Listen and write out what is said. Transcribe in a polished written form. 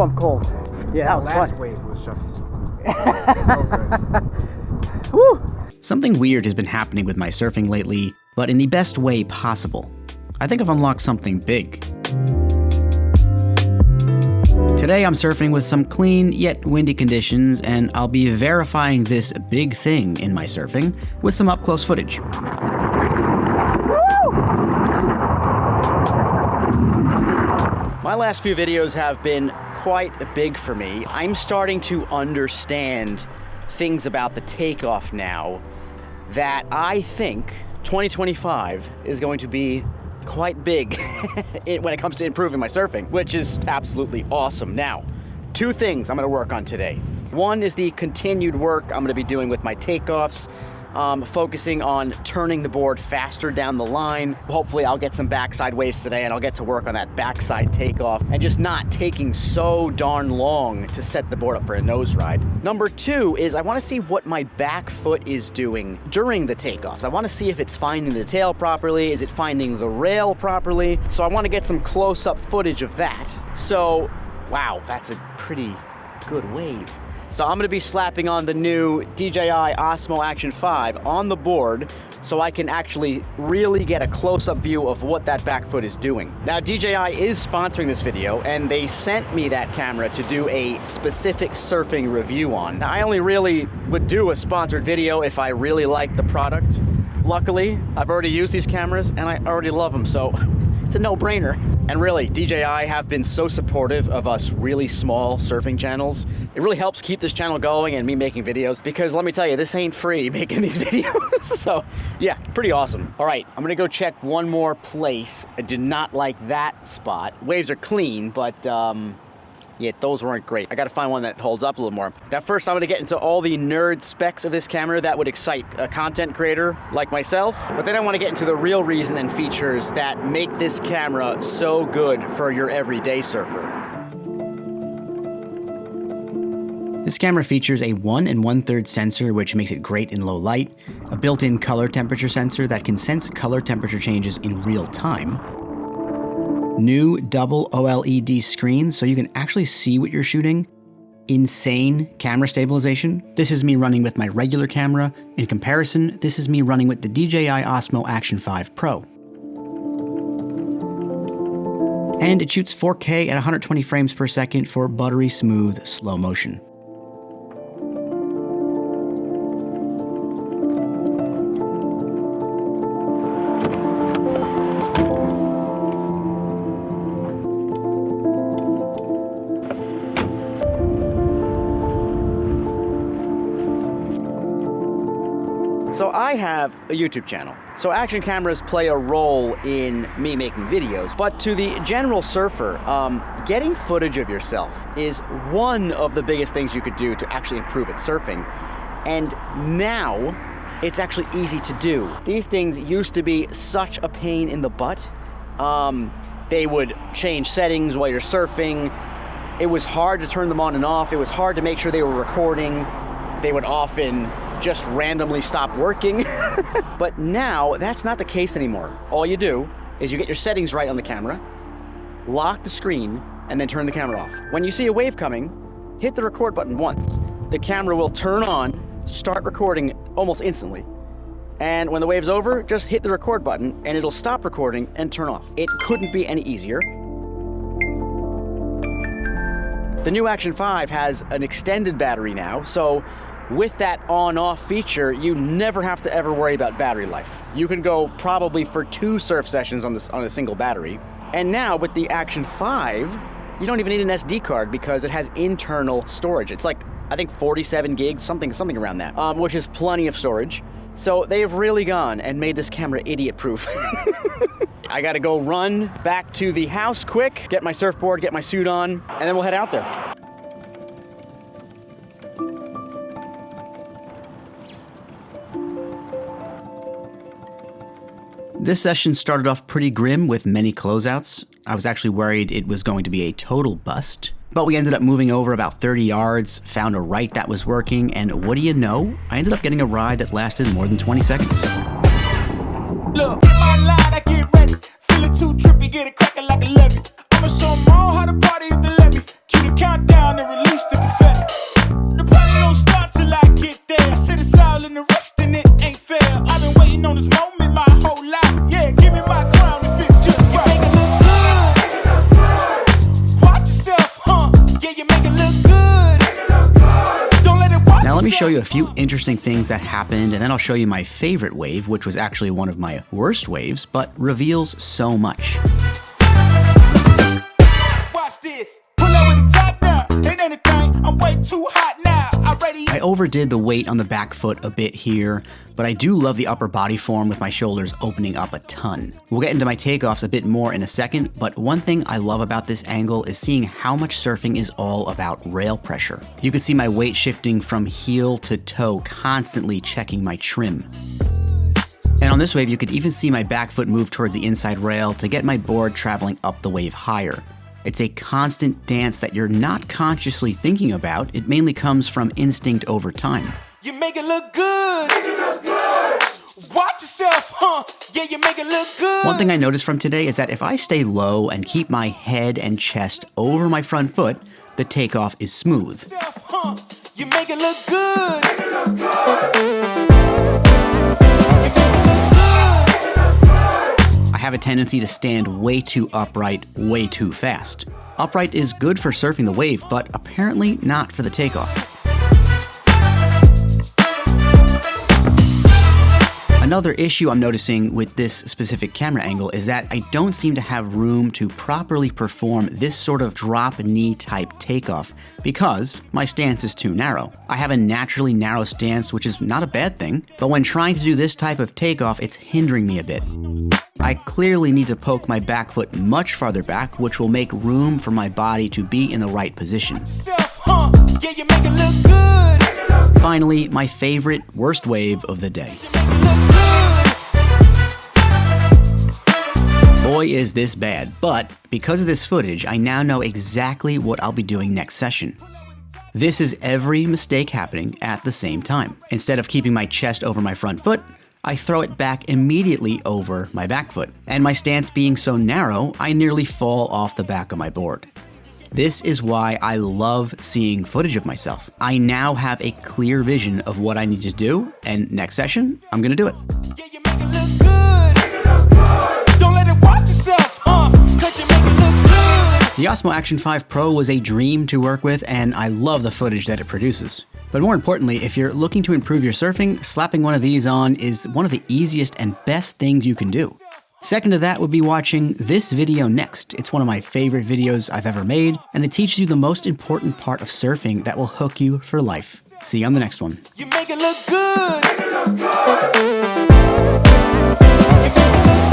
I'm cold. Yeah, that was last fun. wave was just so good. Woo! Something weird has been happening with my surfing lately, but in the best way possible. I think I've unlocked something big. Today I'm surfing with some clean yet windy conditions, and I'll be verifying this big thing in my surfing with some up-close footage. My last few videos have been quite big for me. I'm starting to understand things about the takeoff now that I think 2025 is going to be quite big when it comes to improving my surfing, which is absolutely awesome. Now, two things I'm gonna work on today. One is the continued work I'm gonna be doing with my takeoffs, focusing on turning the board faster down the line. Hopefully I'll get some backside waves today and I'll get to work on that backside takeoff and just not taking so darn long to set the board up for a nose ride. Number two is I wanna see what my back foot is doing during the takeoffs. I wanna see if it's finding the tail properly, is it finding the rail properly? So I wanna get some close-up footage of that. So, wow, that's a pretty good wave. So I'm gonna be slapping on the new DJI Osmo Action 5 on the board so I can actually really get a close-up view of what that back foot is doing. Now, DJI is sponsoring this video, and they sent me that camera to do a specific surfing review on. Now, I only really would do a sponsored video if I really like the product. Luckily, I've already used these cameras, and I already love them, so it's a no-brainer. And really, DJI have been so supportive of us really small surfing channels. It really helps keep this channel going and me making videos, because let me tell you, this ain't free making these videos. So yeah, pretty awesome. All right, I'm gonna go check one more place. I did not like that spot. Waves are clean, but yeah, those weren't great. I gotta find one that holds up a little more. Now first, I'm gonna get into all the nerd specs of this camera that would excite a content creator like myself. But then I wanna get into the real reason and features that make this camera so good for your everyday surfer. This camera features a 1 1/3 sensor, which makes it great in low light, a built-in color temperature sensor that can sense color temperature changes in real time, new double OLED screens so you can actually see what you're shooting, insane camera stabilization. This is me running with my regular camera. In comparison, this is me running with the DJI Osmo Action 5 Pro. And it shoots 4K at 120 frames per second for buttery smooth slow motion. So I have a YouTube channel. So action cameras play a role in me making videos, but to the general surfer, getting footage of yourself is one of the biggest things you could do to actually improve at surfing. And now it's actually easy to do. These things used to be such a pain in the butt. They would change settings while you're surfing. It was hard to turn them on and off. It was hard to make sure they were recording. They would often just randomly stop working. But now that's not the case anymore. All you do is you get your settings right on the camera, lock the screen, and then turn the camera off. When you see a wave coming, hit the record button once. The camera will turn on, start recording almost instantly. And when the wave's over, just hit the record button and it'll stop recording and turn off. It couldn't be any easier. The new Action 5 has an extended battery now, so with that on-off feature, you never have to ever worry about battery life. You can go probably for 2 surf sessions on a single battery. And now with the Action 5, you don't even need an SD card because it has internal storage. It's like, I think 47 gigs, something around that, which is plenty of storage. So they've really gone and made this camera idiot-proof. I gotta go run back to the house quick, get my surfboard, get my suit on, and then we'll head out there. This session started off pretty grim with many closeouts. I was actually worried it was going to be a total bust. But we ended up moving over about 30 yards, found a right that was working, and what do you know? I ended up getting a ride that lasted more than 20 seconds. Look, in my line, I get ready. Feeling too trippy, get it cracking like a levy. I'ma show them all how to party if they let me. Keep it countdown and release the confetti. The party don't start till I get there. Sit us all in the rest and it ain't fair. I've been waiting on this moment my whole life. Yeah, give me my crown if it's just right. You make it look good. Watch yourself, huh? Yeah, you make it look good. Don't let it watch. Now let me show you a few interesting things that happened, and then I'll show you my favorite wave, which was actually one of my worst waves, but reveals so much. Watch this. Pull up with the top down. Ain't anything. I'm way too hot now. I overdid the weight on the back foot a bit here, but I do love the upper body form with my shoulders opening up a ton. We'll get into my takeoffs a bit more in a second, but one thing I love about this angle is seeing how much surfing is all about rail pressure. You can see my weight shifting from heel to toe, constantly checking my trim. And on this wave, you could even see my back foot move towards the inside rail to get my board traveling up the wave higher. It's a constant dance that you're not consciously thinking about. It mainly comes from instinct over time. You make it look good. Watch yourself, huh? Yeah, you make it look good. One thing I noticed from today is that if I stay low and keep my head and chest over my front foot, the takeoff is smooth. You make it look good. I have a tendency to stand way too upright, way too fast. Upright is good for surfing the wave, but apparently not for the takeoff. Another issue I'm noticing with this specific camera angle is that I don't seem to have room to properly perform this sort of drop knee type takeoff because my stance is too narrow. I have a naturally narrow stance, which is not a bad thing, but when trying to do this type of takeoff, it's hindering me a bit. I clearly need to poke my back foot much farther back, which will make room for my body to be in the right position. Finally, my favorite worst wave of the day. Boy, is this bad, but because of this footage, I now know exactly what I'll be doing next session. This is every mistake happening at the same time. Instead of keeping my chest over my front foot, I throw it back immediately over my back foot. And my stance being so narrow, I nearly fall off the back of my board. This is why I love seeing footage of myself. I now have a clear vision of what I need to do, and next session, I'm gonna do it. The Osmo Action 5 Pro was a dream to work with, and I love the footage that it produces. But more importantly, if you're looking to improve your surfing, slapping one of these on is one of the easiest and best things you can do. Second to that would be watching this video next. It's one of my favorite videos I've ever made, and it teaches you the most important part of surfing that will hook you for life. See you on the next one. You make it look good.